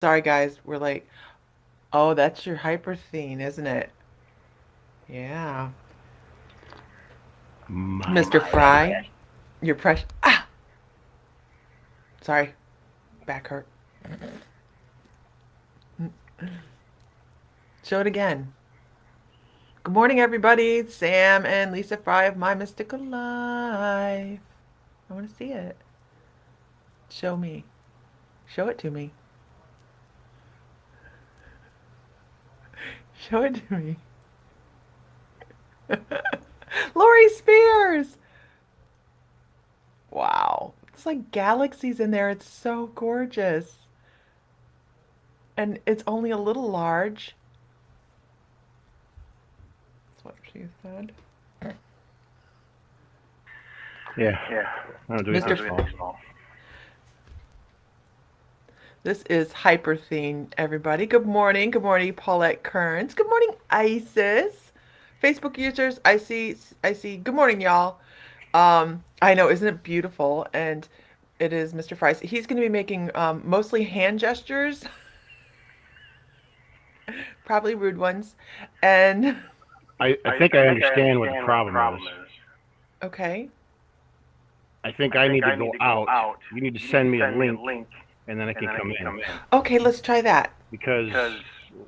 Sorry, guys, we're late. Oh, that's your hyper theme, isn't it? Yeah. Mr. Fry, you're precious. Ah! Sorry, back hurt. Show it again. Good morning, everybody. It's Sam and Lisa Fry of My Mystical Life. I want to see it. Show me. Show it to me. Show it to me. Lori Spears! Wow. It's like galaxies in there. It's so gorgeous. And it's only a little large. That's what she said. Yeah. I'll do it Mr. this fall. This is Hyperthene, everybody. Good morning. Good morning, Paulette Kearns. Good morning, Isis. Facebook users, I see. Good morning, y'all. I know, isn't it beautiful? And it is Mr. Fries. He's going to be making mostly hand gestures, probably rude ones. And I think I understand what the problem is. okay, I think I need to go out. You need to send me a link, and then I can come in. okay, let's try that. Because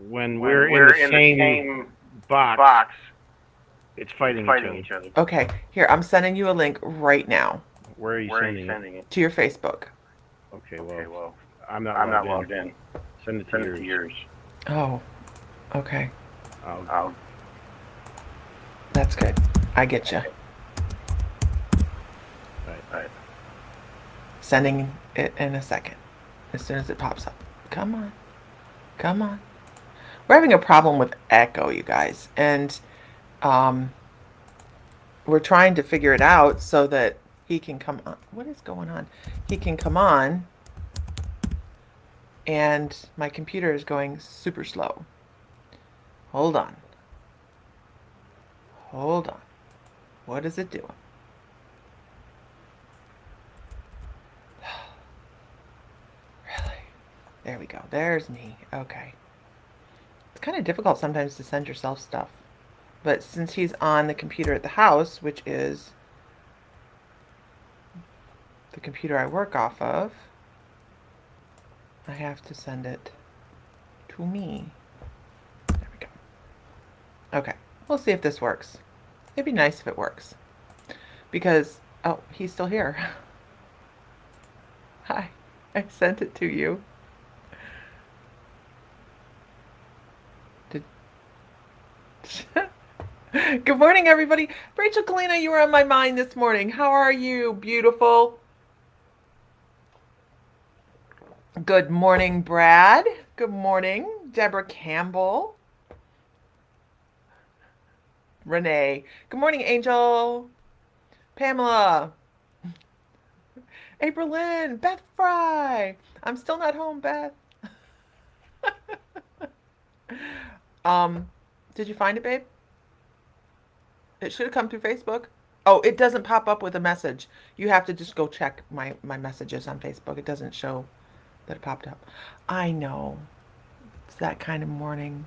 when we're in the same box, it's fighting each other. Okay, here, I'm sending you a link right now Where are you sending it? to your Facebook. Okay, well, I'm not logged in. Send it to yours. Oh, okay. I'll That's good. I get you. Right. Sending it in a second as soon as it pops up. Come on. Come on. We're having a problem with echo, you guys. And um, we're trying to figure it out so that he can come on. What is going on? He can come on. And my computer is going super slow. Hold on. Hold on. What is it doing? Really? There we go. There's me. Okay. It's kind of difficult sometimes to send yourself stuff. But since he's on the computer at the house, which is the computer I work off of, I have to send it to me. There we go. Okay. We'll see if this works. It'd be nice if it works. Because, oh, he's still here. Hi. I sent it to you. Did... Good morning, everybody. Rachel Kalina, you were on my mind this morning. How are you, beautiful? Good morning, Brad. Good morning, Deborah Campbell. Renee. Good morning, Angel. Pamela. April Lynn. Beth Fry. I'm still not home, Beth. um, did you find it, babe? It should have come through Facebook. Oh, it doesn't pop up with a message. You have to just go check my messages on Facebook. It doesn't show that it popped up. I know. It's that kind of morning.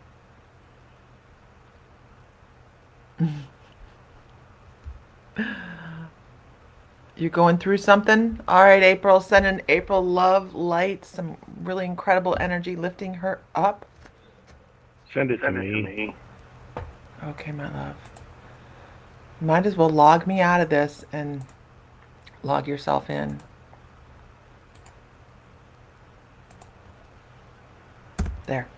You're going through something? All right, April. Sending April love, light, some really incredible energy, lifting her up. Send it to me. Okay, my love. Might as well log me out of this and log yourself in. There.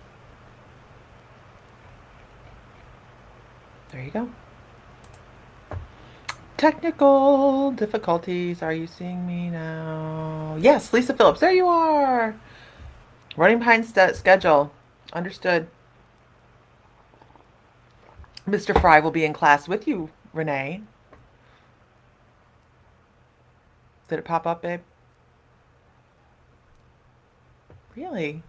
There you go. Technical difficulties. Are you seeing me now? Yes, Lisa Phillips. There you are. Running behind schedule. Understood. Mr. Fry will be in class with you, Renee. Did it pop up, babe? Really?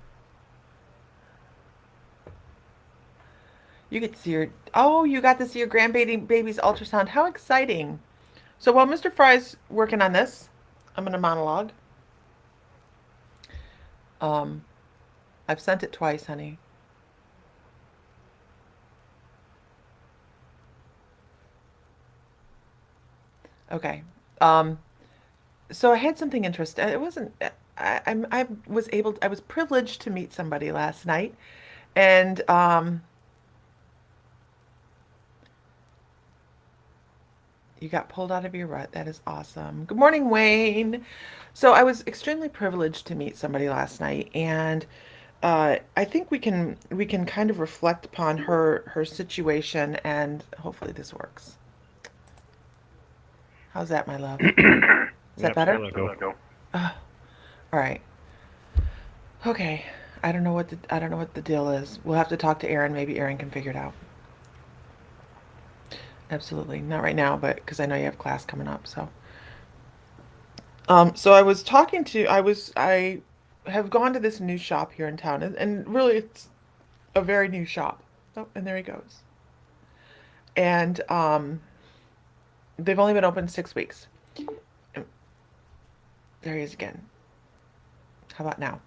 You get to see your... Oh, you got to see your grandbaby's ultrasound. How exciting. So while Mr. Fry's working on this, I'm going to monologue. I've sent it twice, honey. Okay. Um, so I had something interesting. It wasn't. I was able. I was privileged to meet somebody last night, and you got pulled out of your rut. That is awesome. Good morning, Wayne. So I was extremely privileged to meet somebody last night, and I think we can kind of reflect upon her situation, and hopefully this works. How's that, my love? Is that Yep, better? still echo. Uh, all right. Okay. I don't know what the deal is. We'll have to talk to Aaron. Maybe Aaron can figure it out. Absolutely. Not right now, but because I know you have class coming up. So I was talking to, I have gone to this new shop here in town, and really it's a very new shop. Oh, and there he goes. And they've only been open 6 weeks. And there he is again. How about now?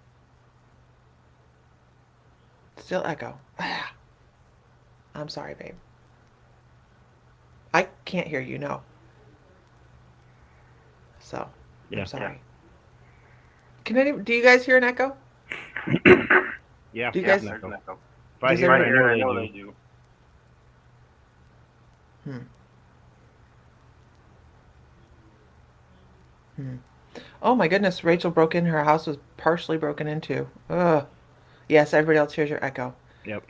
Still echo. I'm sorry, babe. I can't hear you, no. So I'm Yeah. sorry. Do you guys hear an echo? Yeah, Do you there's guys, an echo. If I does hear it, everybody? I know they do. Hmm. Hmm. Oh my goodness, Rachel broke in. Her house was partially broken into. Ugh. Yes, everybody else hears your echo. Yep.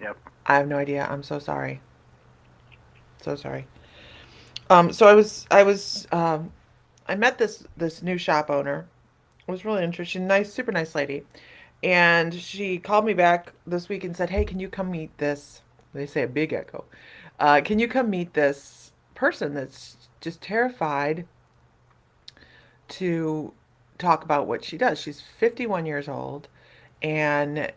I have no idea. I'm so sorry. So sorry. So I met this new shop owner. It was really interesting. Nice, super nice lady. And she called me back this week and said, "Hey, can you come meet this?" They say a big echo. Can you come meet this person that's just terrified to talk about what she does? She's 51 years old, and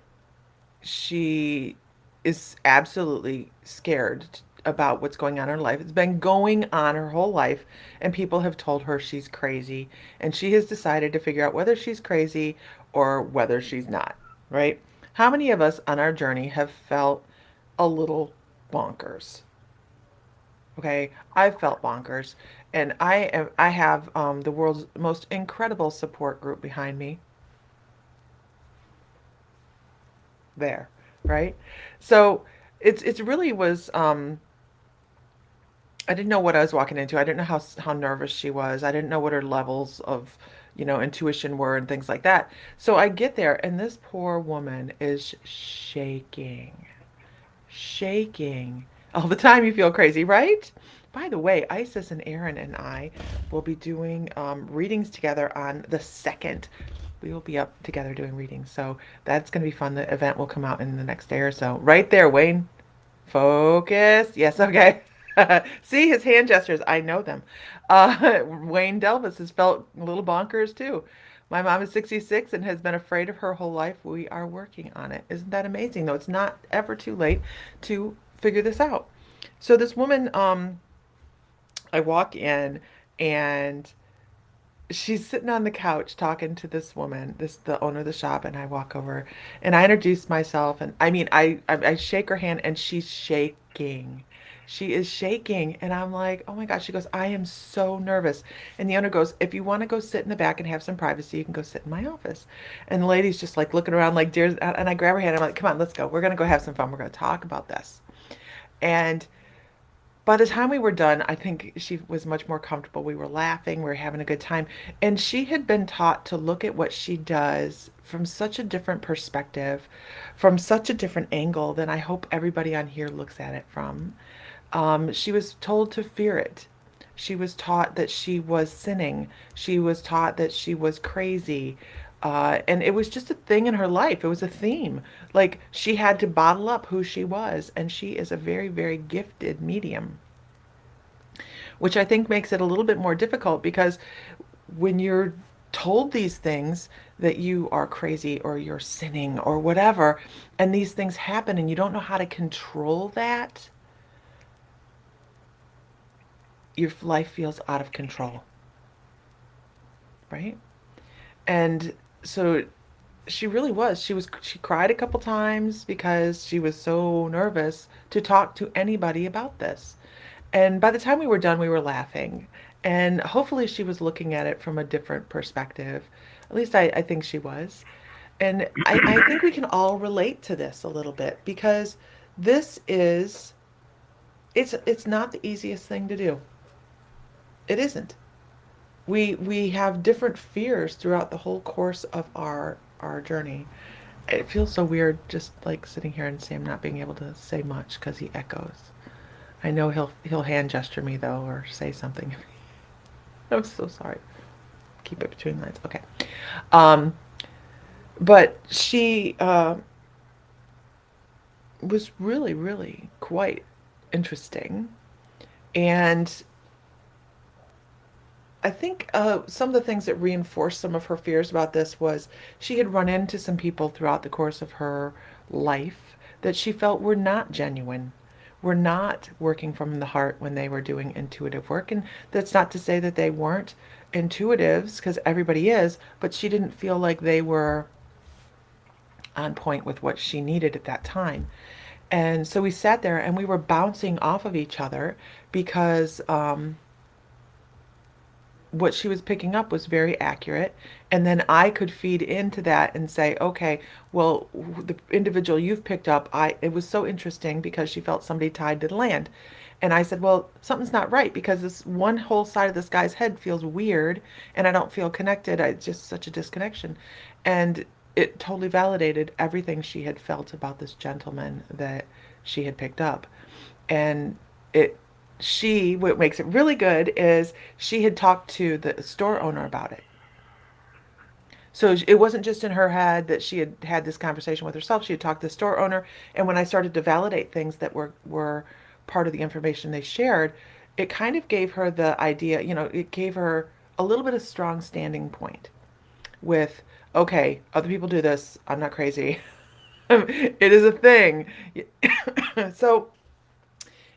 she is absolutely scared about what's going on in her life. It's been going on her whole life, and people have told her she's crazy, and she has decided to figure out whether she's crazy or whether she's not, right? How many of us on our journey have felt a little bonkers? Okay, I've felt bonkers, and I have the world's most incredible support group behind me there, right? So it's really was I didn't know what I was walking into. I didn't know how nervous she was. I didn't know what her levels of, intuition were and things like that. So I get there and this poor woman is shaking. Shaking. All the time you feel crazy, right? By the way, Isis and Aaron and I will be doing readings together on the 2nd. We will be up together doing readings. So that's going to be fun. The event will come out in the next day or so. Right there, Wayne. Focus. Yes, okay. See his hand gestures. I know them. Wayne Delvis has felt a little bonkers too. My mom is 66 and has been afraid of her whole life. We are working on it. Isn't that amazing? Though it's not ever too late to figure this out. So this woman, I walk in and she's sitting on the couch talking to this woman, the owner of the shop, and I walk over and I introduce myself, and I mean I shake her hand and she's shaking. She is shaking and I'm like, "Oh my gosh." She goes, "I am so nervous." And the owner goes, "If you want to go sit in the back and have some privacy, you can go sit in my office." And the lady's just like looking around like deer, and I grab her hand. I'm like, "Come on, let's go. We're going to go have some fun. We're going to talk about this." And by the time we were done, I think she was much more comfortable. We were laughing, we were having a good time. And she had been taught to look at what she does from such a different perspective, from such a different angle than I hope everybody on here looks at it from. She was told to fear it. She was taught that she was sinning. She was taught that she was crazy. And it was just a thing in her life. It was a theme. Like she had to bottle up who she was. And she is a very, very gifted medium, which I think makes it a little bit more difficult because when you're told these things that you are crazy or you're sinning or whatever, and these things happen and you don't know how to control that, your life feels out of control, right? And so She really was. She cried a couple times because she was so nervous to talk to anybody about this. And by the time we were done, we were laughing. And hopefully she was looking at it from a different perspective. At least I think she was. And I think we can all relate to this a little bit because this is it's not the easiest thing to do. It isn't. We have different fears throughout the whole course of our journey. It feels so weird just like sitting here and Sam not being able to say much because he echoes. I know he'll hand gesture me though or say something. I'm so sorry. Keep it between lines. Okay. Um, but she was really, really quite interesting. And I think some of the things that reinforced some of her fears about this was she had run into some people throughout the course of her life that she felt were not genuine, were not working from the heart when they were doing intuitive work. And that's not to say that they weren't intuitives, because everybody is, but she didn't feel like they were on point with what she needed at that time. And so we sat there and we were bouncing off of each other because what she was picking up was very accurate. And then I could feed into that and say, okay, well, the individual you've picked up, it was so interesting because she felt somebody tied to the land. And I said, well, something's not right because this one whole side of this guy's head feels weird and I don't feel connected. It's just such a disconnection. And it totally validated everything she had felt about this gentleman that she had picked up. And it what makes it really good is she had talked to the store owner about it. So it wasn't just in her head that she had had this conversation with herself. She had talked to the store owner, and when I started to validate things that were part of the information they shared, it kind of gave her the idea, it gave her a little bit of strong standing point with, okay, other people do this. I'm not crazy. It is a thing. So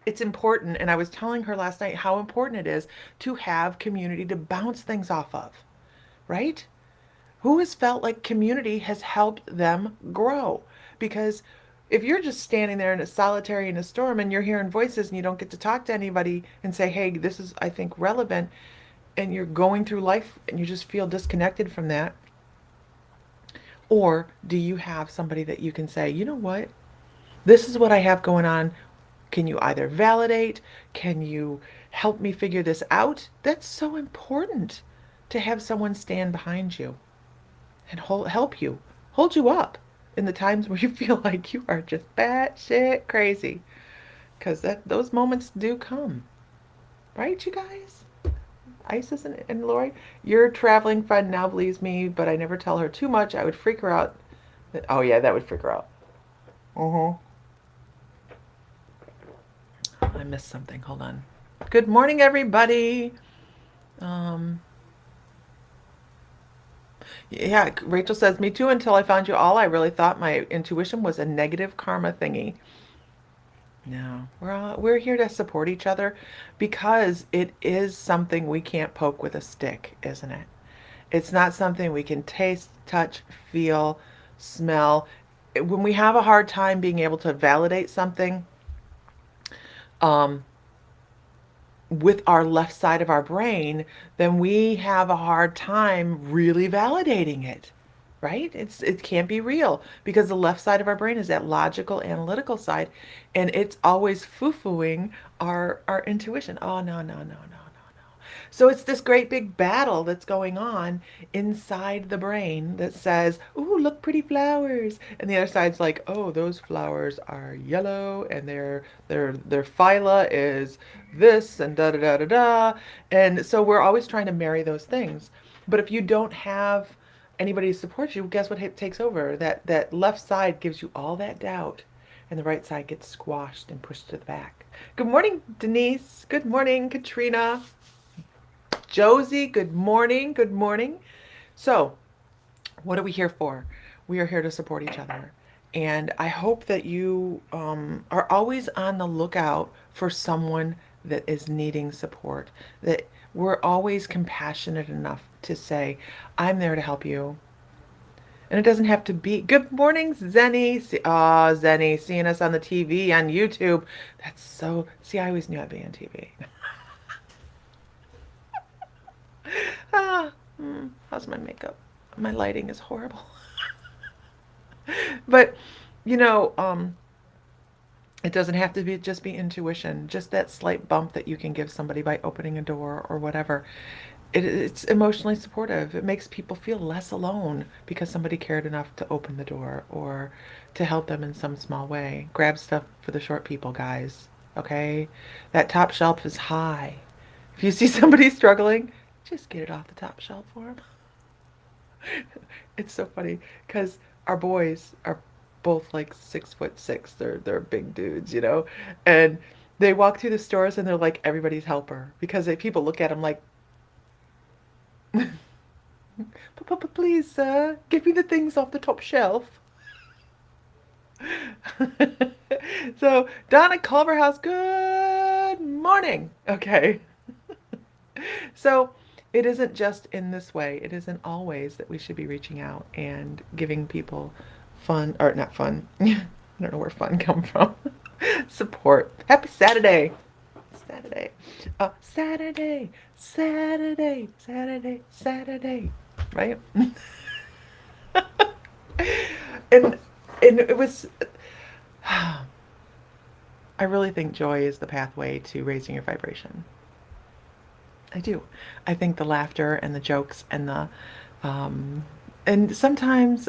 it's important, and I was telling her last night how important it is to have community to bounce things off of, right? Who has felt like community has helped them grow? Because if you're just standing there in a solitary in a storm and you're hearing voices and you don't get to talk to anybody and say, hey, this is, I think, relevant, and you're going through life and you just feel disconnected from that, or do you have somebody that you can say, you know what? This is what I have going on. Can you either validate? Can you help me figure this out? That's so important to have someone stand behind you and help you, hold you up in the times where you feel like you are just batshit crazy. Because those moments do come, right, you guys? Isis and Lori, your traveling friend now believes me, but I never tell her too much. I would freak her out. Oh yeah, that would freak her out. Uh-huh. I missed something. Hold on. Good morning, everybody. Um, yeah, Rachel says, me too, until I found you all. I really thought my intuition was a negative karma thingy. No, we're here to support each other because it is something we can't poke with a stick, isn't it? It's not something we can taste, touch, feel, smell. When we have a hard time being able to validate something, um, with our left side of our brain, then we have a hard time really validating it. Right? It can't be real because the left side of our brain is that logical, analytical side, and it's always foo-fooing our intuition. Oh no, no, no, no, no, no. So it's this great big battle that's going on inside the brain that says, "Ooh, look, pretty flowers," and the other side's like, "Oh, those flowers are yellow, and their phyla is this, and da da da da da." And so we're always trying to marry those things. But if you don't have anybody to support you, guess what takes over? That left side gives you all that doubt, and the right side gets squashed and pushed to the back. Good morning, Denise. Good morning, Katrina. Josie, good morning. Good morning. So, what are we here for? We are here to support each other. And I hope that you are always on the lookout for someone that is needing support, that we're always compassionate enough to say, I'm there to help you. And it doesn't have to be. Good morning, Zenny. Zenny, seeing us on the TV, on YouTube. That's so. See, I always knew I'd be on TV. ah, how's my makeup? My lighting is horrible. But, you know, it doesn't have to be just be intuition. Just that slight bump that you can give somebody by opening a door or whatever. It's emotionally supportive. It makes people feel less alone because somebody cared enough to open the door or to help them in some small way. Grab stuff for the short people, guys. Okay? That top shelf is high. If you see somebody struggling, just get it off the top shelf for them. It's so funny because our boys are both like 6'6". They're big dudes, you know, and they walk through the stores and they're like everybody's helper because people look at them like, please, sir, give me the things off the top shelf. So, Donna Culverhouse, good morning. Okay. So, it isn't just in this way, it is in all ways that we should be reaching out and giving people fun, or not fun. I don't know where fun come from. Support. Happy Saturday. Saturday. Saturday. Saturday. Saturday. Saturday. Right? and and it was I really think joy is the pathway to raising your vibration. I do. I think the laughter and the jokes and the and sometimes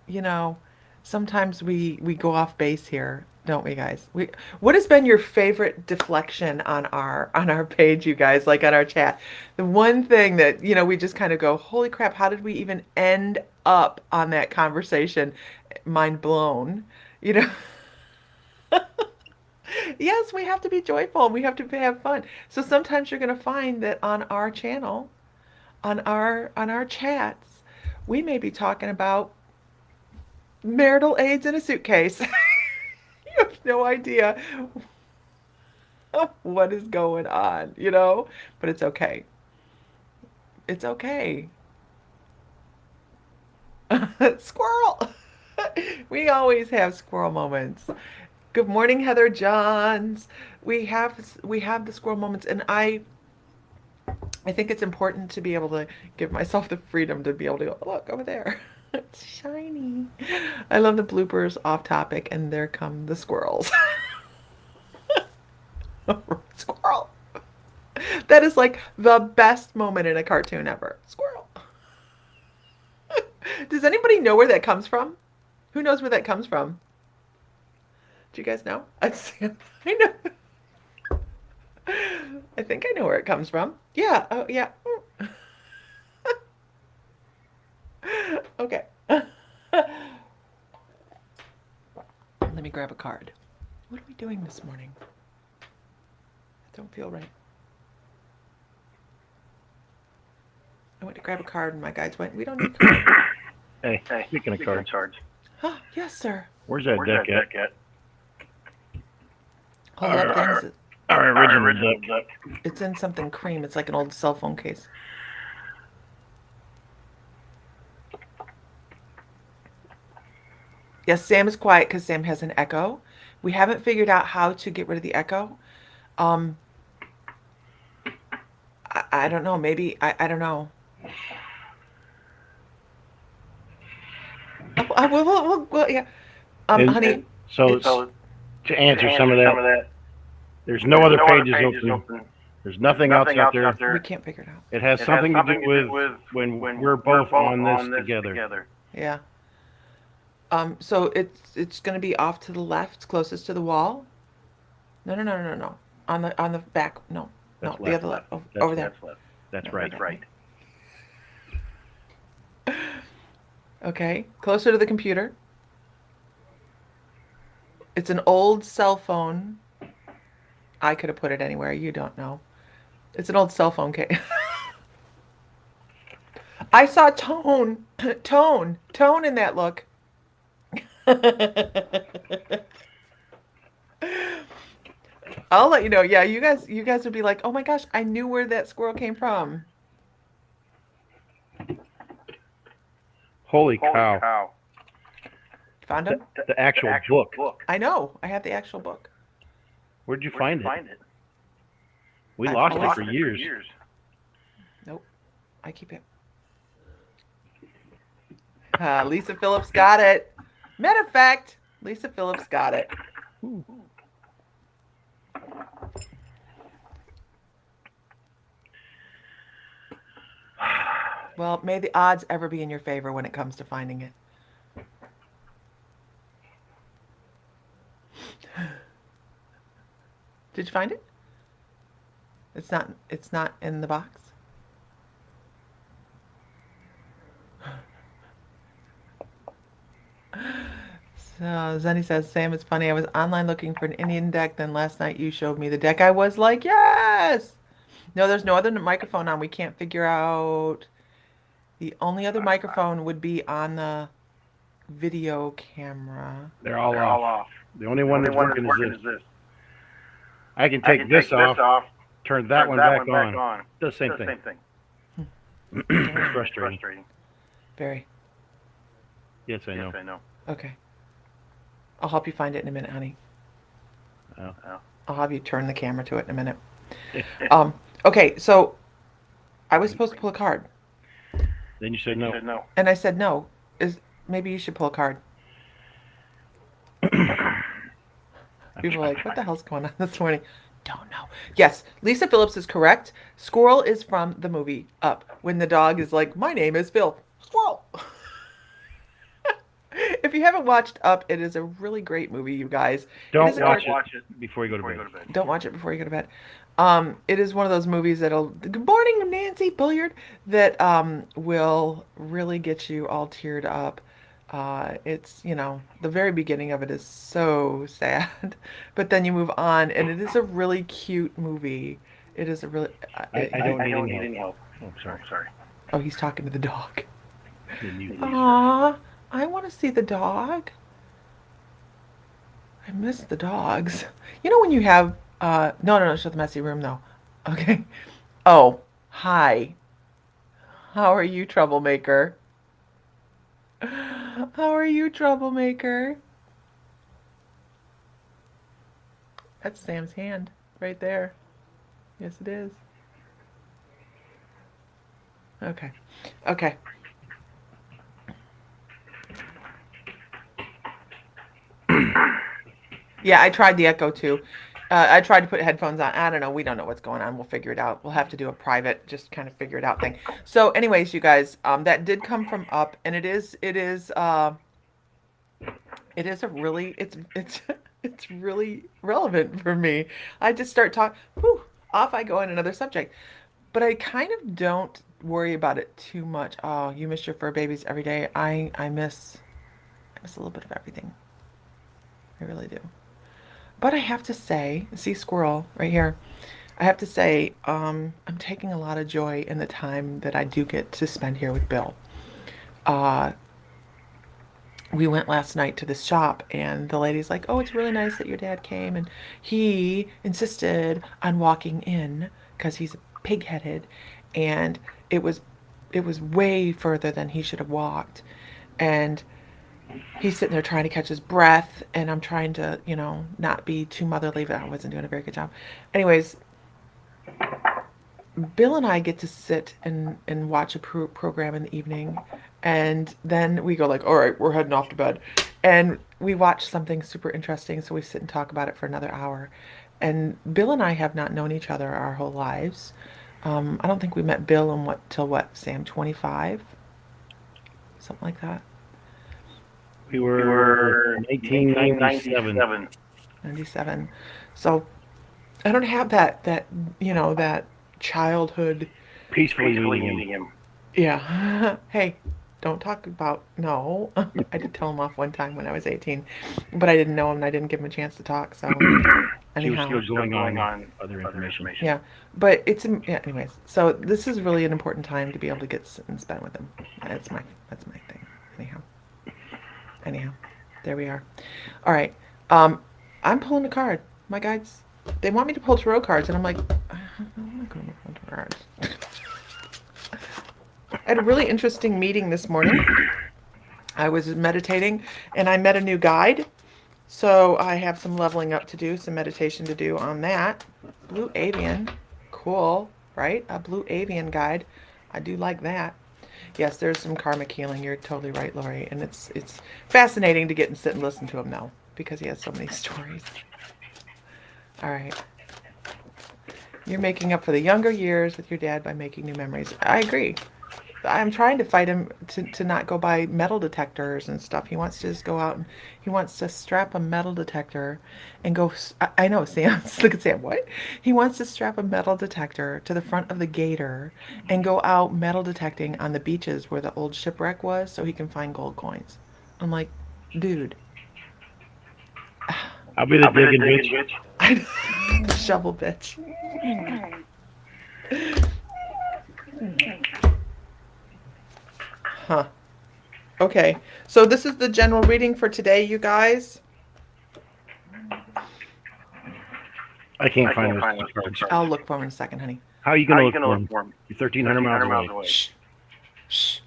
you know, sometimes we go off base here, don't we, guys? We What has been your favorite deflection on our page, you guys, like on our chat? The one thing that, you know, we just kind of go, "Holy crap, how did we even end up on that conversation?" Mind blown. You know, yes, we have to be joyful. We have to have fun. So sometimes you're going to find that on our channel, on our chats, we may be talking about marital aids in a suitcase. You have no idea what is going on, you know? But it's okay. It's okay. Squirrel. We always have squirrel moments. Good morning, Heather Johns. We have the squirrel moments, and I think it's important to be able to give myself the freedom to be able to go, look over there. It's shiny. I love the bloopers off topic, and there come the squirrels. Squirrel. That is like the best moment in a cartoon ever. Squirrel. Does anybody know where that comes from? Who knows where that comes from? Do you guys know? I know. I think I know where it comes from. Yeah. Oh, yeah. Okay. Let me grab a card. What are we doing this morning? I don't feel right. I went to grab a card and my guides went, we don't need cards. Hey, speaking of cards. Huh? Yes, sir. Where's that deck at? Hold up, things. Our original deck. It's in something cream. It's like an old cell phone case. Yes, Sam is quiet because Sam has an echo. We haven't figured out how to get rid of the echo. Um, I don't know. Maybe I don't know. Well, yeah. Honey. So to answer some of that, there's no other pages open. There's nothing else out there. We can't figure it out. It has something to do with when we're both on this together. Yeah. So it's going to be off to the left, closest to the wall. No. On the back. No, That's the left. other left. That's Over there. That's No, right. Okay, closer to the computer. It's an old cell phone. I could have put it anywhere. You don't know. It's an old cell phone case. I saw tone in that look. I'll let you know. Yeah, you guys would be like, "Oh my gosh, I knew where that squirrel came from." Holy cow! Found him? The actual book. I know. I have the actual book. Where'd you find it? We I've lost it always- for years. Nope. I keep it. Lisa Phillips got it. Matter of fact, Lisa Phillips got it. Ooh. Well, may the odds ever be in your favor when it comes to finding it. Did you find it? It's not in the box. So Zenny says, Sam, it's funny. I was online looking for an Indian deck. Then last night you showed me the deck. I was like, yes. No, there's no other microphone on. We can't figure out. The only other microphone would be on the video camera. They're all off. The only one that's working is this. I can take this off, turn that one back on. Does the same thing. It's frustrating. Very. Yes, I know. Okay. I'll help you find it in a minute, honey. Oh. I'll have you turn the camera to it in a minute. Okay, so I was supposed to pull a card. Then you said no. And I said no. Maybe you should pull a card. People are like, what the hell's going on this morning? Don't know. Yes, Lisa Phillips is correct. Squirrel is from the movie Up, when the dog is like, my name is Phil. Squirrel. If you haven't watched Up, it is a really great movie, you guys. Don't watch it before you go to bed. Don't watch it before you go to bed. It is one of those movies that'll, good morning, Nancy Billiard, that will really get you all teared up. It's, the very beginning of it is so sad, but then you move on, and it is a really cute movie. It is a really... I don't need any help. Oh, sorry. Oh, he's talking to the dog. Aww, I want to see the dog. I miss the dogs. You know when you have... No, show the messy room, though. Okay. Oh, hi. How are you, troublemaker? How are you, troublemaker? That's Sam's hand right there. Yes, it is. Okay. Yeah, I tried the Echo too. I tried to put headphones on. I don't know. We don't know what's going on. We'll figure it out. We'll have to do a private, just kind of figure it out thing. So anyways, you guys, that did come from Up, and it is a really, it's really relevant for me. I just start talking, off I go on another subject. But I kind of don't worry about it too much. Oh, you miss your fur babies every day. I miss a little bit of everything. I really do. But I have to say, see squirrel right here. I have to say, I'm taking a lot of joy in the time that I do get to spend here with Bill. We went last night to this shop, and the lady's like, oh, it's really nice that your dad came, and he insisted on walking in because he's pig-headed, and it was way further than he should have walked, and he's sitting there trying to catch his breath, and I'm trying to, not be too motherly, but I wasn't doing a very good job. Anyways, Bill and I get to sit and watch a program in the evening, and then we go like, all right, we're heading off to bed. And we watch something super interesting, so we sit and talk about it for another hour. And Bill and I have not known each other our whole lives. I don't think we met Bill till Sam, 25? Something like that. We were 1997. 97. So I don't have that childhood peacefully meeting him. Yeah. Hey, don't talk about no. I did tell him off one time when I was 18, but I didn't know him and I didn't give him a chance to talk. So anyhow, he was still going on other information. Yeah, but anyways. So this is really an important time to be able to get and spend with him. That's my thing. Anyhow, there we are. All right. I'm pulling a card. My guys, they want me to pull tarot cards, and I'm like, I'm not going to pull tarot cards. I had a really interesting meeting this morning. I was meditating and I met a new guide. So I have some leveling up to do, some meditation to do on that. Blue avian. Cool, right? A blue avian guide. I do like that. Yes, there's some karmic healing. You're totally right, Lori. And it's fascinating to get and sit and listen to him though, because he has so many stories. All right. You're making up for the younger years with your dad by making new memories. I agree. I'm trying to fight him to not go buy metal detectors and stuff. He wants to just go out and he wants to strap a metal detector and go. I know, Sam. Look at Sam. What? He wants to strap a metal detector to the front of the gator and go out metal detecting on the beaches where the old shipwreck was so he can find gold coins. I'm like, dude, I'll be the digging bitch. shovel bitch. Huh. Okay, so this is the general reading for today, you guys. I can't find those cards. I'll look for them in a second, honey. How are you going to look for them? You're 1,300 miles away. Shh. Shh.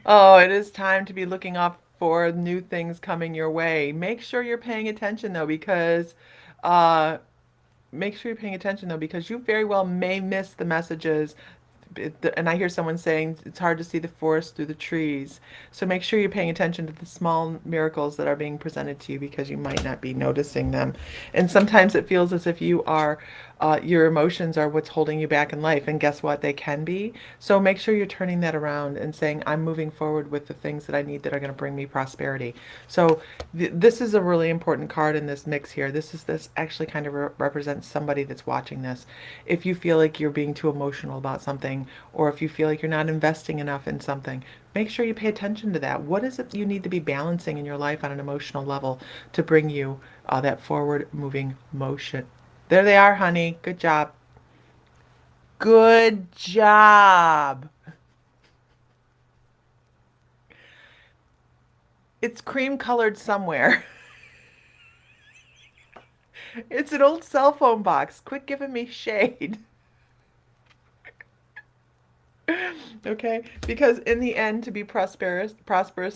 Oh, it is time to be looking up for new things coming your way. Make sure you're paying attention though, because uh, you very well may miss the messages. And I hear someone saying it's hard to see the forest through the trees. So make sure you're paying attention to the small miracles that are being presented to you because you might not be noticing them. And sometimes it feels as if your emotions are what's holding you back in life. And guess what? They can be. So make sure you're turning that around and saying, I'm moving forward with the things that I need that are going to bring me prosperity. So this is a really important card in this mix here. This actually kind of represents somebody that's watching this. If you feel like you're being too emotional about something, or if you feel like you're not investing enough in something, make sure you pay attention to that. What is it you need to be balancing in your life on an emotional level to bring you that forward moving motion? There they are, honey. Good job. Good job. It's cream colored somewhere. It's an old cell phone box. Quit giving me shade. Okay, because in the end, to be prosperous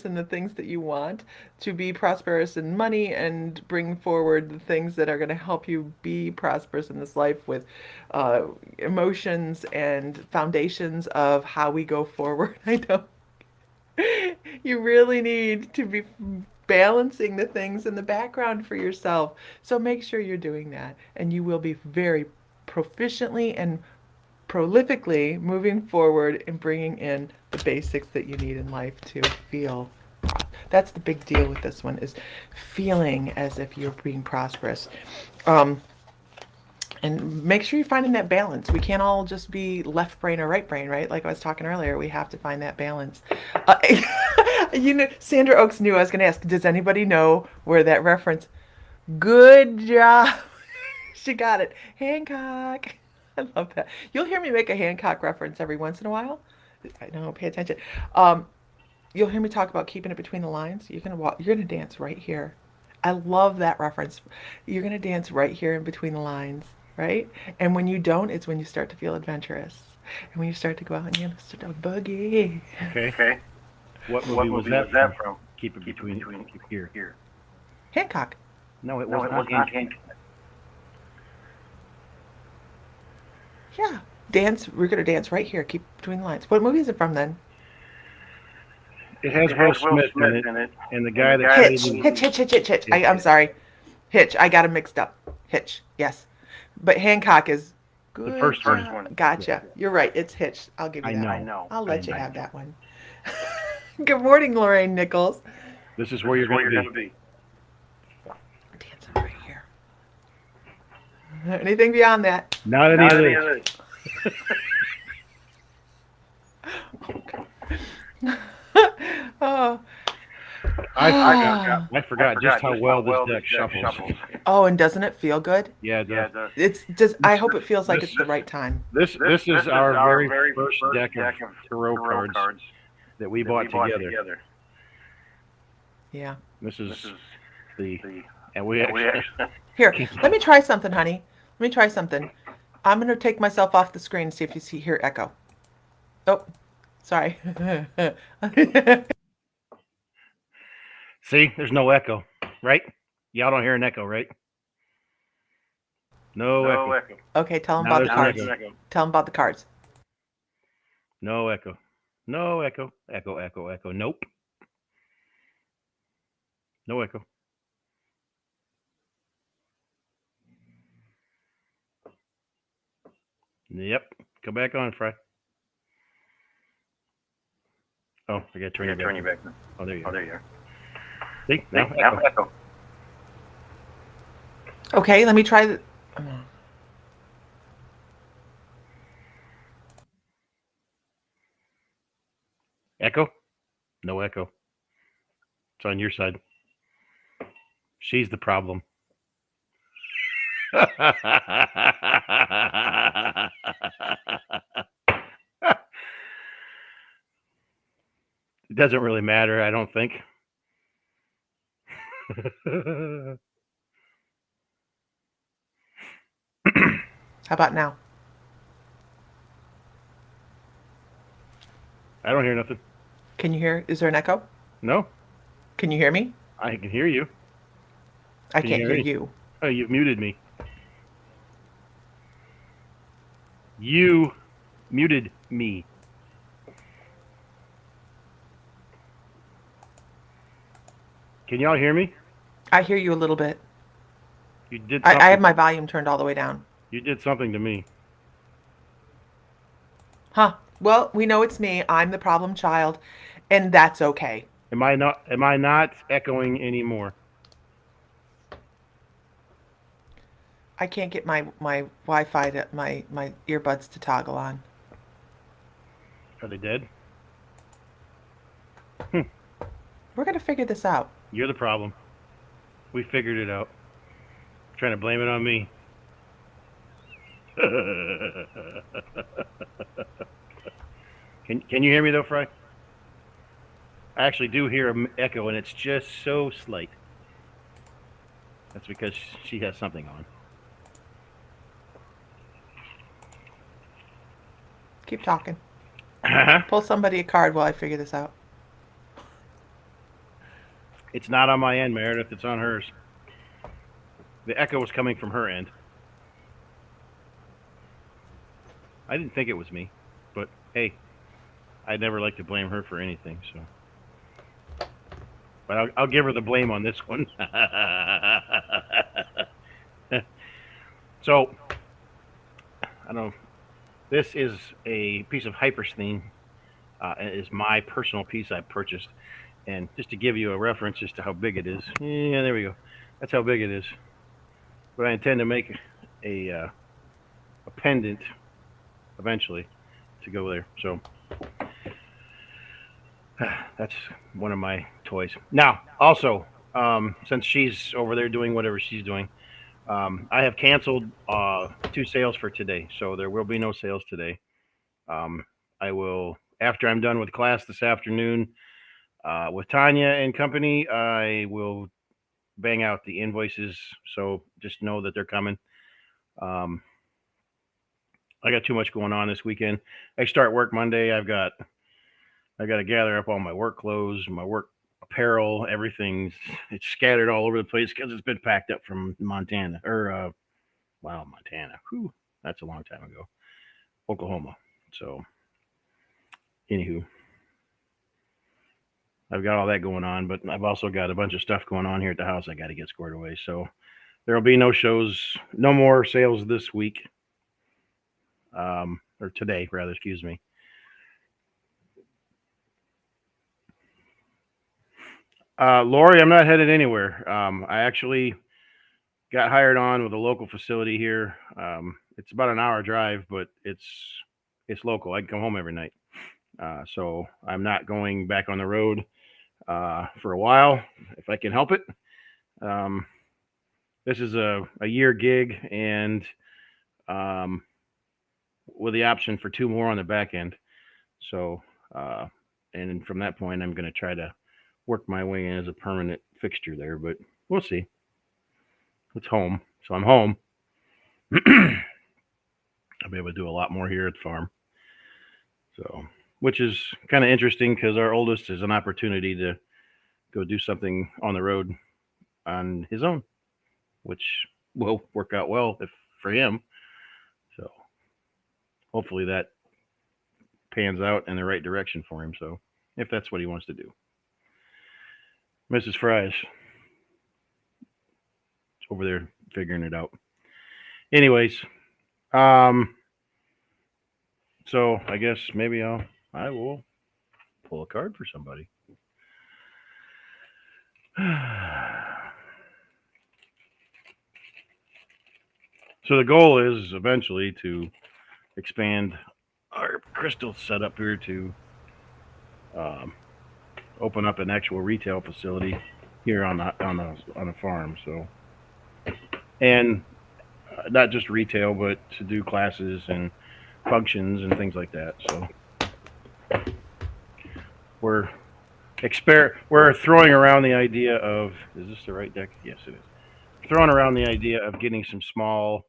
in the things that you want, to be prosperous in money and bring forward the things that are going to help you be prosperous in this life with uh, emotions and foundations of how we go forward. I know you really need to be balancing the things in the background for yourself. So make sure you're doing that, and you will be very proficiently and prolifically moving forward and bringing in the basics that you need in life to feel. That's the big deal with this one, is feeling as if you're being prosperous. Um, and make sure you're finding that balance. We can't all just be left brain or right brain, right? Like I was talking earlier, we have to find that balance. Sandra Oaks knew I was going to ask, does anybody know where that reference? Good job. She got it. Hancock. I love that. You'll hear me make a Hancock reference every once in a while. I know, pay attention. Um, you'll hear me talk about keeping it between the lines. You're gonna walk. You're gonna dance right here. I love that reference. You're gonna dance right here in between the lines, right? And when you don't, it's when you start to feel adventurous, and when you start to go out and you start to boogie. Okay. What movie was that from? Keep it between here. Hancock. No, it was not Hancock. Yeah, dance. We're gonna dance right here. Keep between the lines. What movie is it from then? It has Will Smith in it, and the guy that Hitch. I'm sorry. Hitch. I got him mixed up. Hitch. Yes. But Hancock is good. The first one. Gotcha. You're right. It's Hitch. I'll give you that. I know. I'll let you have that one. Good morning, Lorraine Nichols. This is where you're going to be. Dancing right here. Anything beyond that? Not any of this. Oh. I forgot just how well this deck shuffles. Oh, and doesn't it feel good? Yeah, it does. It's just. I hope it feels like it's the right time. This is our very first deck of tarot cards that we bought together. Yeah. This is and we actually, here. Let me try something, honey. Let me try something. I'm gonna take myself off the screen and see if you hear echo. Oh, Sorry. See, there's no echo, right? Y'all don't hear an echo, right? No echo. Okay, tell him Now about the there's an cards. echo. Tell him about the cards. No echo. No echo. Echo, echo, echo. Nope. No echo. Yep. Come back on, Fry. Oh, I gotta turn you back. Oh, there you are. See? Now echo. Okay, let me try the. Echo? No echo. It's on your side. She's the problem. It doesn't really matter, I don't think. How about now? I don't hear nothing. Can you hear? Is there an echo? No, Can you hear me? I can hear you. I Can you can't hear hear me? you. Oh, you've muted me. You muted me. Can y'all hear me? I hear you a little bit. You did I have something. my volume turned all the way down. You did something to me. Huh. Well, we know it's me. I'm the problem child, and that's okay. Am I not? Am I not echoing anymore? I can't get my Wi-Fi to my earbuds to toggle on. Are they dead? We're gonna figure this out. You're the problem. We figured it out. Trying to blame it on me. Can you hear me though, Fry? I actually do hear an echo, and it's just so slight. That's because she has something on. Keep talking. Pull somebody a card while I figure this out. It's not on my end, Meredith. It's on hers. The echo was coming from her end. I didn't think it was me, but hey, I'd never like to blame her for anything. So, but I'll give her the blame on this one. So, I don't know. This is a piece of hypersthene. It is my personal piece I purchased, and just to give you a reference as to how big it is. Yeah, there we go. That's how big it is. But I intend to make a pendant eventually to go there. So that's one of my toys. Now, also, since she's over there doing whatever she's doing, I have canceled 2 sales for today, so there will be no sales today. Um, I will, after I'm done with class this afternoon with Tanya and company, I will bang out the invoices. So just know that they're coming. Um, I got too much going on this weekend. I start work Monday. I got to gather up all my work clothes, my work apparel, everything's it's scattered all over the place because it's been packed up from Montana or Montana. Whew, that's a long time ago. Oklahoma. So, anywho, I've got all that going on, but I've also got a bunch of stuff going on here at the house I got to get squared away. So there will be no shows, no more sales this week, or today rather. Excuse me. Lori, I'm not headed anywhere. I actually got hired on with a local facility here. It's about an hour drive, but it's local. I can come home every night. So I'm not going back on the road for a while if I can help it. This is a year gig, and um, with the option for 2 more on the back end. So, and from that point, I'm going to try to work my way in as a permanent fixture there, but we'll see. It's home, so I'm home. I'll be able to do a lot more here at the farm. So, which is kind of interesting because our oldest is an opportunity to go do something on the road on his own, which will work out well if for him. So hopefully that pans out in the right direction for him. So if that's what he wants to do, Mrs. Fry's over there figuring it out. Anyways, um, so I guess maybe I will pull a card for somebody. So the goal is eventually to expand our crystal setup here to um, open up an actual retail facility here on a farm. So and not just retail, but to do classes and functions and things like that. So we're we're throwing around the idea of, is this the right deck? Yes, it is. Throwing around the idea of getting some small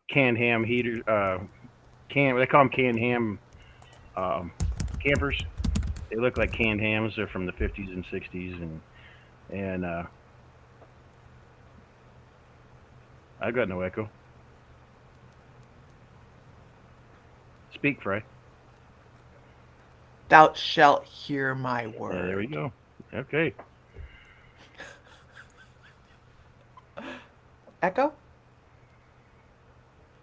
canned ham heaters. They call them canned ham um, campers. They look like canned hams. They're from the 50s and 60s, and I've got no echo. Speak, Fry. Thou shalt hear my There we word. go. Okay. Echo?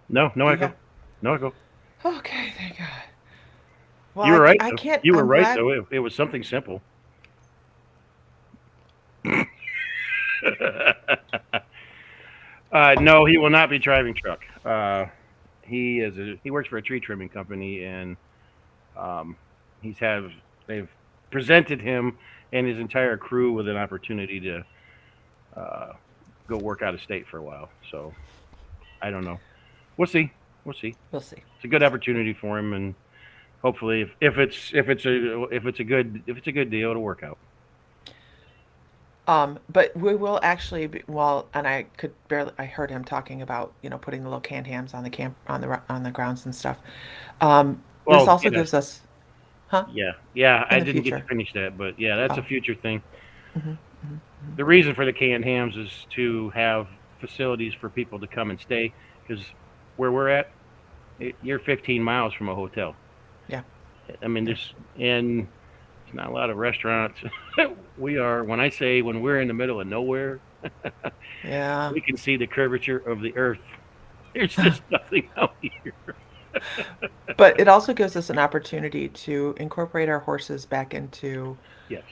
No, no Do you echo. have? No echo. Okay, thank God. Well, You were right I though. can't. You were I'm right glad. though. It was something simple. No, he will not be driving truck. He works for a tree trimming company, and um, he's have they've presented him and his entire crew with an opportunity to uh, go work out of state for a while. So I don't know. We'll see. We'll see. We'll see. It's a We'll good see. opportunity for him, and hopefully, if it's a good deal, it'll work out. But we will actually be, well, and I could barely. I heard him talking about putting the little canned hams on the camp on the grounds and stuff. This Well, also yes, gives us, huh, yeah. in I the didn't get to future. finish that, but yeah, that's a Oh, future thing. hmm hmm hmm The reason for the canned hams is to have facilities for people to come and stay because where we're at, you're 15 miles from a hotel. yeah, I mean, yeah, and there's not a lot of restaurants. We are when I say when we're in the middle of nowhere, yeah. we can see the curvature of the earth. There's just nothing out here. But it also gives us an opportunity to incorporate our horses back into Yes,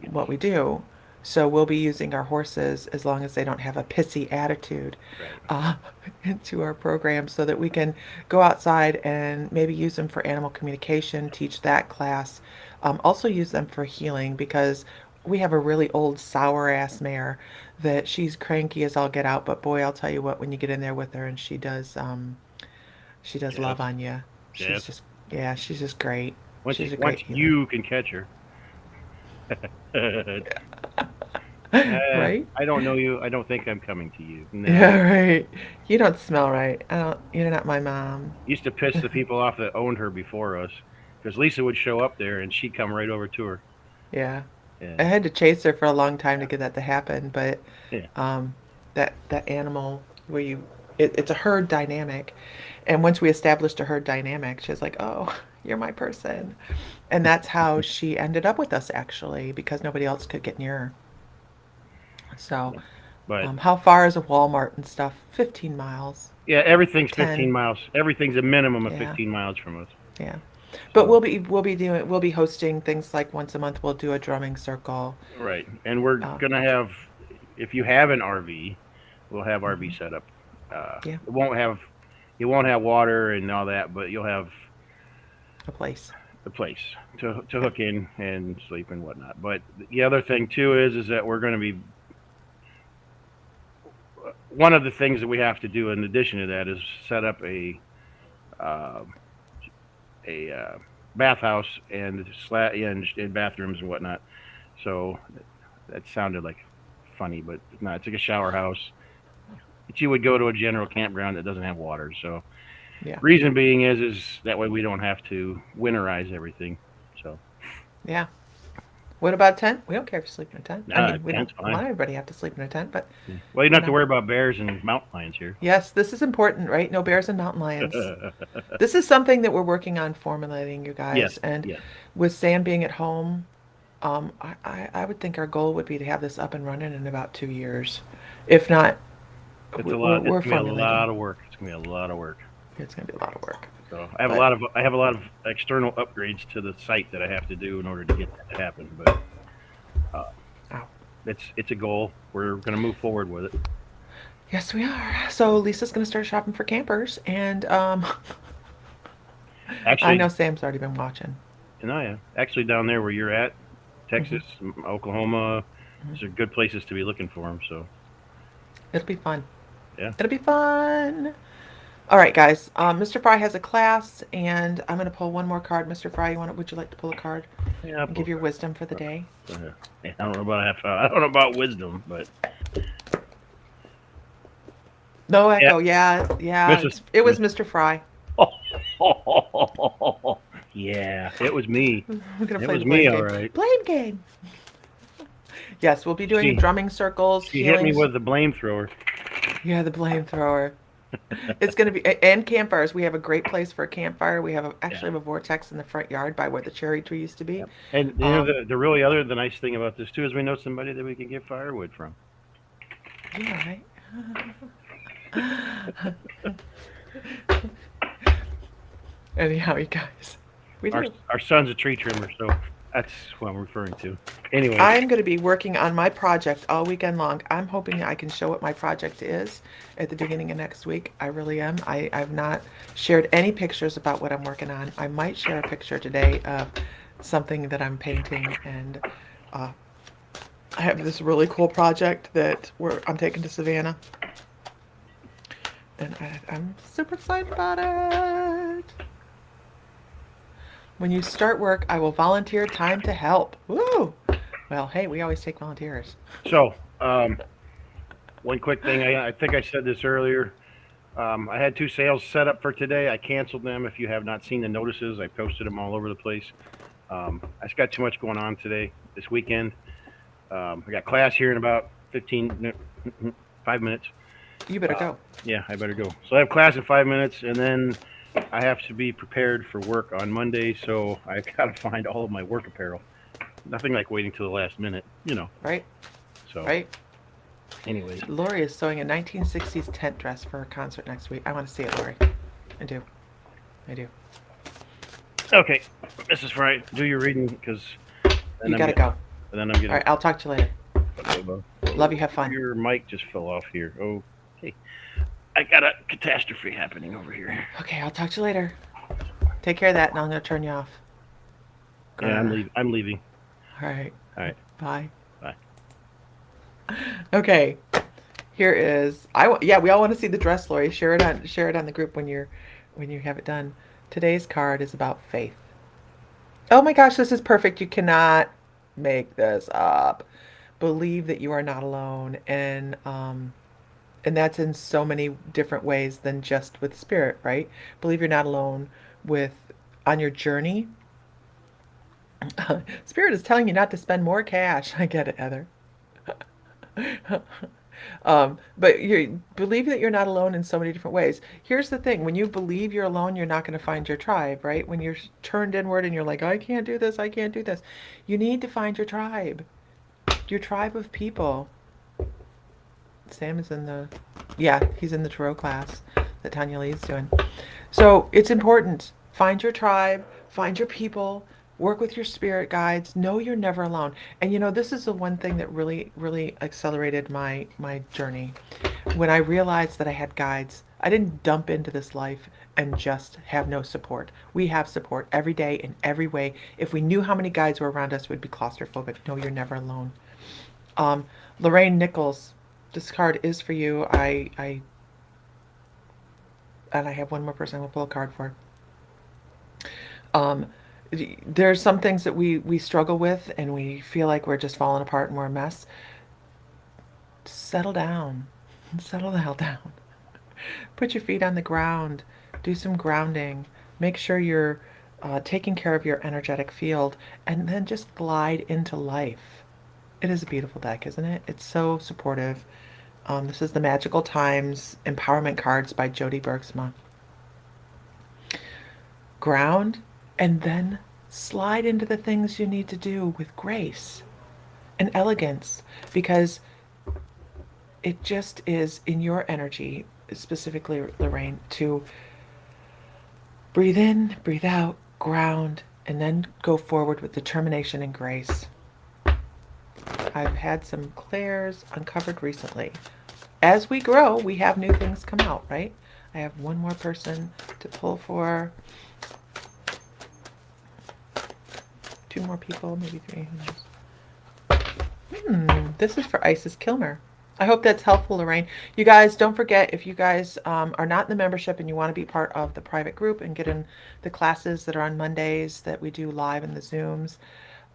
yes, what we do. So we'll be using our horses as long as they don't have a pissy attitude right. uh, into our program so that we can go outside and maybe use them for animal communication, teach that class. Also use them for healing because we have a really old sour ass mare that she's cranky as all get out. But boy, I'll tell you what, when you get in there with her and she does Yes, love on you. yes. She's just, yeah, she's just great. She's a Once great healer. you can catch her, Right? I don't know you. I don't think I'm coming to you. No. Yeah, right. You don't smell right. I don't, you're not my mom. Used to piss the people off that owned her before us, because Lisa would show up there and she'd come right over to her. Yeah. I And had to chase her for a long time to get that to happen, but yeah, um, that animal where it's a herd dynamic, and once we established a herd dynamic, she was like, "Oh, you're my person," and that's how she ended up with us actually, because nobody else could get near her. So, but how far is a Walmart and stuff? 15 miles, yeah, everything's 15 10. miles. Everything's a minimum of Yeah, 15 miles from us. yeah. But So we'll be hosting things like once a month we'll do a drumming circle. right, and we're Uh, gonna have, if you have an RV, we'll have RV mhm. set up. Yeah, You won't have water and all that, but you'll have a place. the place to Yeah. hook in and sleep and whatnot. But the other thing too is that we're going to be, one of the things that we have to do in addition to that is set up uh, a bathhouse and and bathrooms and whatnot. So that sounded like funny, but no, it's like a shower house. But you would go to a general campground that doesn't have water. So Yeah. Reason being is that way we don't have to winterize everything. So Yeah. What about tent? We don't care if you sleep in a tent. I nah, mean, we don't tent's want fine. everybody to have to sleep in a tent, but Yeah. Well, you don't you have to know. worry about bears and mountain lions here. Yes, this is important, right? No bears and mountain lions. This is something that we're working on formulating, you Yes, guys. And yes. with Sam being at home, I would think our goal would be to have this up and running in about 2 years. If not, It's a we're, lot. It's we're gonna be a formulating. lot of work. It's gonna be a lot of work. It's going to be a lot of work. So But, I have a lot of external upgrades to the site that I have to do in order to get that to happen. But uh, oh, it's a goal. We're gonna move forward with it. yes, we are. So Lisa's going to start shopping for campers. And I Actually, know Sam's already been watching. and I actually down there where you're at, Hmm. Texas, Oklahoma, Hmm. these are good places to be looking for them. So It'll be fun. yeah, It'll be fun. All right, guys. Mr. Fry has a class, and I'm going to pull one more card. Mr. Fry, would you like to pull a card yeah. and give your wisdom for the Uh, day? yeah, I don't know about I don't know about wisdom, but No yeah, echo. Yeah, yeah. Mrs. It was Mr. Fry. Yeah, it was me. We're going to It play was the me, blame all game. right. Blame game. Yes, we'll be doing She drumming circles, she hit me healings. with the blame thrower. Yeah, the blame thrower. It's going to be, and campfires. We have a great place for a campfire. We have Yeah. actually have a vortex in the front yard by where the cherry tree used to be. Yep. And you know Um, the nice thing about this too is we know somebody that we can get firewood from. yeah, right. Anyhow, you guys, we do. Our son's a tree trimmer, so that's what I'm referring to. Anyways, I'm going to be working on my project all weekend long. I'm hoping I can show what my project is at the beginning of next week. I really am. I've not shared any pictures about what I'm working on. I might share a picture today of something that I'm painting, and uh, I have this really cool project that I'm taking to Savannah, and I'm super excited about it. When you start work, I will volunteer time to help. Woo! Well, hey, we always take volunteers. so one quick thing. I think I said this earlier. I had two sales set up for today. I canceled them. If you have not seen the notices, I posted them all over the place. I just got too much going on today, this weekend. I got class here in about 5 minutes. You better Uh, go. yeah, I better go. So I have class in 5 minutes, and then I have to be prepared for work on Monday. So I got to find all of my work apparel. Nothing like waiting till the last minute. Right? So, Right? anyways, Lori is sewing a 1960s tent dress for her concert next week. I want to see it, Lori. I do. I do. okay, Mrs. Fry, do your reading because then You I'm gotta getting, go. then I'm All getting. right, I'll talk to you later. Love you. Have fun. Your mic just fell off here. Okay, I got a catastrophe happening over here. Okay, I'll talk to you later. Take care of that, and I'm gonna turn you off. Yeah, Grr. I'm leaving. All right. All right, Bye. bye. Okay. Here is yeah, we all want to see the dress, Lori. Share it on the group when you have it done. Today's card is about faith. Oh my gosh, this is perfect. You cannot make this up. Believe that you are not alone, and that's in so many different ways than just with spirit, right? Believe you're not alone with on your journey. Spirit is telling you not to spend more cash. I get it, Heather. But you believe that you're not alone in so many different ways. Here's the thing: when you believe you're alone, you're not going to find your tribe, right? When you're turned inward and you're like, I can't do this, I can't do this, you need to find your tribe of people. Sam is in the, yeah, he's in the tarot class that Tanya Lee is doing. So it's important. Find your tribe, find your people, work with your spirit guides. Know you're never alone. And this is the one thing that really, really accelerated my journey. When I realized that I had guides, I didn't dump into this life and just have no support. We have support every day in every way. If we knew how many guides were around us, we'd be claustrophobic. No, you're never alone. Um, Lorraine Nichols, this card is for you. And I have one more person I will pull a card for. Um, there's some things that we struggle with and we feel like we're just falling apart and we're a mess. Settle down. Settle the hell down. Put your feet on the ground. do some grounding, make sure you're taking care of your energetic field, and then just glide into life. It is a beautiful deck, isn't it? It's so supportive. This is the Magical Times Empowerment Cards by Jody Bergsma. Ground and then slide into the things you need to do with grace and elegance, because it just is in your energy, specifically Lorraine, to breathe in, breathe out, ground, and then go forward with determination and grace. I've had some clairs uncovered recently. As we grow, we have new things come out, right? I have one more person to pull for. Two more people, maybe three. This is for Isis Kilmer. I hope that's helpful, Lorraine. You guys, don't forget, if you guys are not in the membership and you want to be part of the private group and get in the classes that are on Mondays that we do live in the Zooms,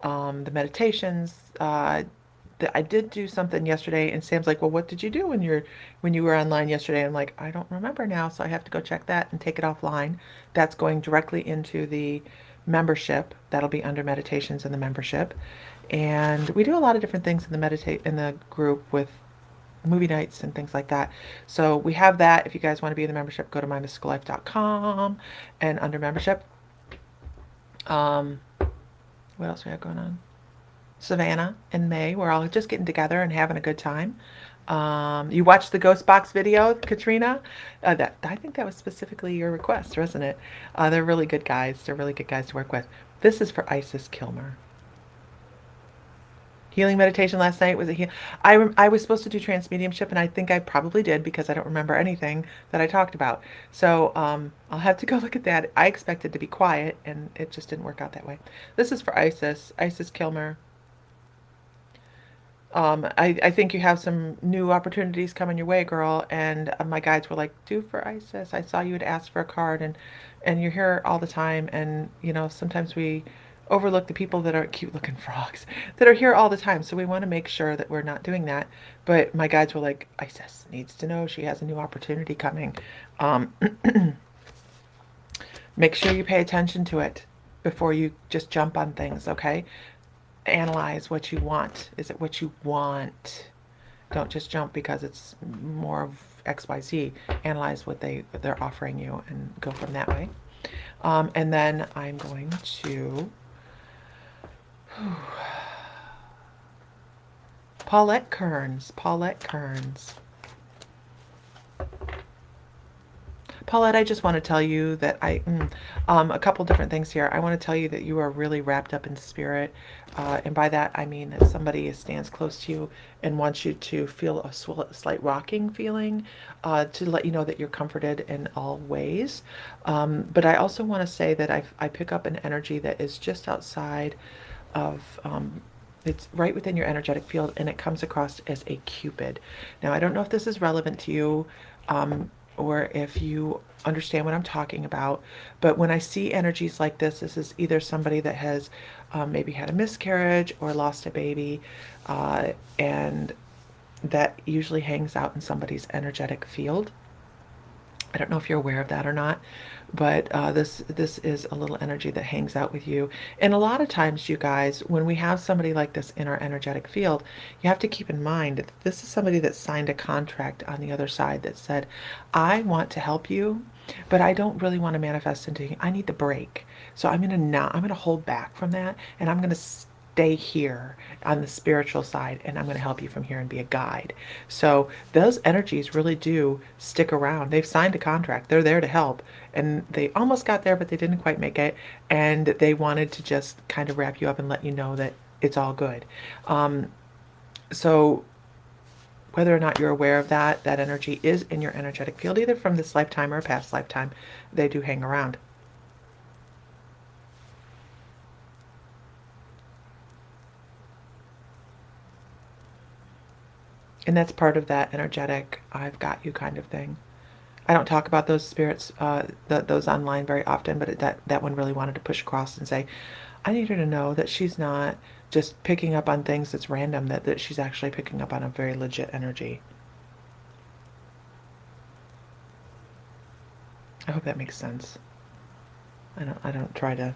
the meditations. I did do something yesterday, and Sam's like, "Well, what did you do when you were online yesterday?" I'm like, "I don't remember now, so I have to go check that and take it offline." That's going directly into the membership. That'll be under meditations in the membership, and we do a lot of different things in the meditate in the group with movie nights and things like that. So we have that. If you guys want to be in the membership, go to mymysticallife.com and under membership. Um, what else we have going on? Savannah in May. We're all just getting together and having a good time. You watched the Ghost Box video, Katrina? That I think that was specifically your request, wasn't it? They're really good guys. They're really good guys to work with. This is for Isis Kilmer. Healing meditation last night was a heal. I was supposed to do trance mediumship, and I think I probably did because I don't remember anything that I talked about. So I'll have to go look at that. I expected to be quiet, and it just didn't work out that way. This is for Isis Kilmer. I think you have some new opportunities coming your way, girl. And my guides were like, "Do for Isis. I saw you had asked for a card, and you're here all the time. And sometimes we overlook the people that are cute-looking frogs that are here all the time. So we want to make sure that we're not doing that." But my guides were like, "Isis needs to know she has a new opportunity coming. Um, Make sure you pay attention to it before you just jump on things, okay? Analyze what you want. Is it what you want? Don't just jump because it's more of XYZ. Analyze what they're offering you and go from that way. And then I'm going to Paulette Kearns. Paulette Kearns. Paulette, I just want to tell you that a couple different things here. I want to tell you that you are really wrapped up in spirit. And by that, I mean that somebody stands close to you and wants you to feel a slight rocking feeling to let you know that you're comforted in all ways. But I also want to say that I pick up an energy that is just outside of it's right within your energetic field, and it comes across as a cupid. Now, I don't know if this is relevant to you, or if you understand what I'm talking about, but when I see energies like this is either somebody that has maybe had a miscarriage or lost a baby, and that usually hangs out in somebody's energetic field. I don't know if you're aware of that or not, but this is a little energy that hangs out with you. And a lot of times, you guys, when we have somebody like this in our energetic field, you have to keep in mind that this is somebody that signed a contract on the other side that said, "I want to help you, but I don't really want to manifest into you. I need the break. So I'm gonna hold back from that, and I'm gonna stay here on the spiritual side, and I'm going to help you from here and be a guide." So those energies really do stick around. They've signed a contract. They're there to help, and they almost got there, but they didn't quite make it, and they wanted to just kind of wrap you up and let you know that it's all good. So whether or not you're aware of that, that energy is in your energetic field, either from this lifetime or a past lifetime. They do hang around. And that's part of that energetic "I've got you" kind of thing. I don't talk about those spirits, those online very often, but that one really wanted to push across and say, I need her to know that she's not just picking up on things that's random, that she's actually picking up on a very legit energy. I hope that makes sense. I don't try to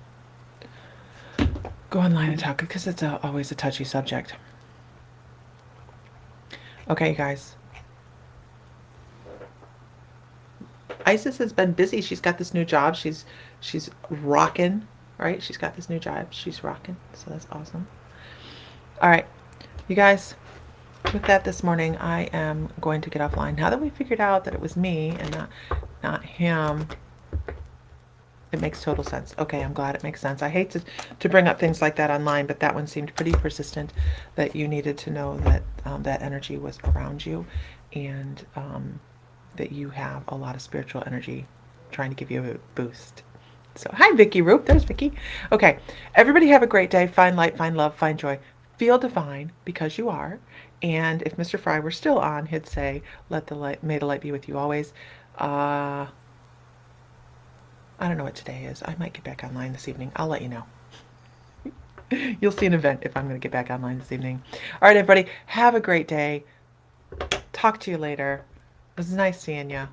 go online and talk because it's always a touchy subject. Okay, guys. Isis has been busy. She's got this new job. She's rocking, right? She's got this new job. She's rocking. So that's awesome. All right, you guys. With that, this morning I am going to get offline. Now that we figured out that it was me and not him, it makes total sense. Okay, I'm glad it makes sense. I hate to bring up things like that online, but that one seemed pretty persistent, that you needed to know that that energy was around you, and that you have a lot of spiritual energy trying to give you a boost. So, hi, Vicky Roop. There's Vicky. Okay, everybody have a great day. Find light, find love, find joy. Feel divine because you are. And if Mr. Fry were still on, he'd say, "Let the light, may the light be with you always." Uh, I don't know what today is. I might get back online this evening. I'll let you know. You'll see an event if I'm going to get back online this evening. All right, everybody, have a great day. Talk to you later. It was nice seeing you.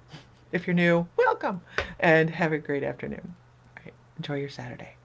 If you're new, welcome. And have a great afternoon. All right, enjoy your Saturday.